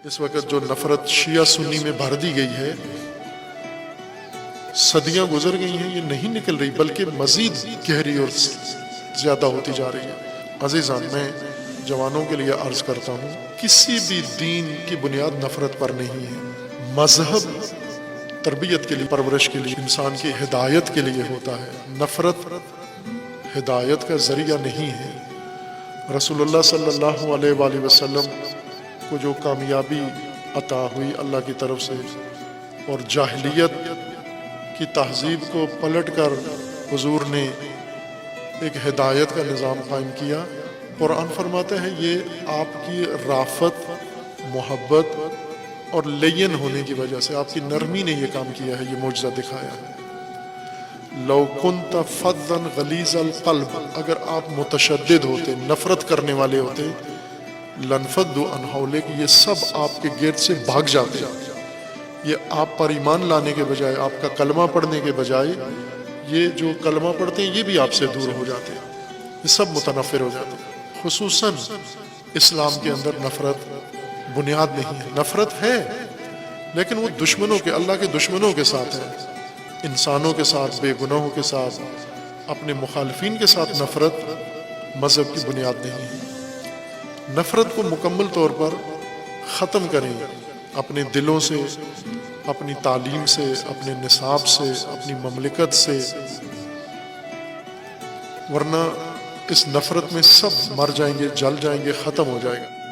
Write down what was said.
اس وقت جو نفرت شیعہ سنی میں بھر دی گئی ہے، صدیاں گزر گئی ہیں، یہ نہیں نکل رہی بلکہ مزید گہری اور زیادہ ہوتی جا رہی ہے۔ عزیزان، میں جوانوں کے لیے عرض کرتا ہوں، کسی بھی دین کی بنیاد نفرت پر نہیں ہے۔ مذہب تربیت کے لیے، پرورش کے لیے، انسان کی ہدایت کے لیے ہوتا ہے۔ نفرت ہدایت کا ذریعہ نہیں ہے۔ رسول اللہ صلی اللہ علیہ وآلہ وسلم کو جو کامیابی عطا ہوئی اللہ کی طرف سے، اور جاہلیت کی تہذیب کو پلٹ کر حضور نے ایک ہدایت کا نظام قائم کیا۔ قرآن فرماتا ہے یہ آپ کی رافت، محبت اور لین ہونے کی وجہ سے، آپ کی نرمی نے یہ کام کیا ہے، یہ معجزہ دکھایا ہے۔ لو کنت فظا غلیظ القلب، اگر آپ متشدد ہوتے، نفرت کرنے والے ہوتے، لانفضوا من حولک، یہ سب آپ کے گرد سے بھاگ جاتے۔ یہ آپ پر ایمان لانے کے بجائے، آپ کا کلمہ پڑھنے کے بجائے، یہ جو کلمہ پڑھتے ہیں یہ بھی آپ سے دور ہو جاتے، یہ سب متنفر ہو جاتے۔ خصوصاً اسلام کے اندر نفرت بنیاد نہیں ہے۔ نفرت ہے لیکن وہ دشمنوں کے، اللہ کے دشمنوں کے ساتھ ہے، انسانوں کے ساتھ، بے گناہوں کے ساتھ، اپنے مخالفین کے ساتھ نفرت مذہب کی بنیاد نہیں ہے۔ نفرت کو مکمل طور پر ختم کریں، اپنے دلوں سے، اپنی تعلیم سے، اپنے نصاب سے، اپنی مملکت سے، ورنہ اس نفرت میں سب مر جائیں گے، جل جائیں گے، ختم ہو جائے گا۔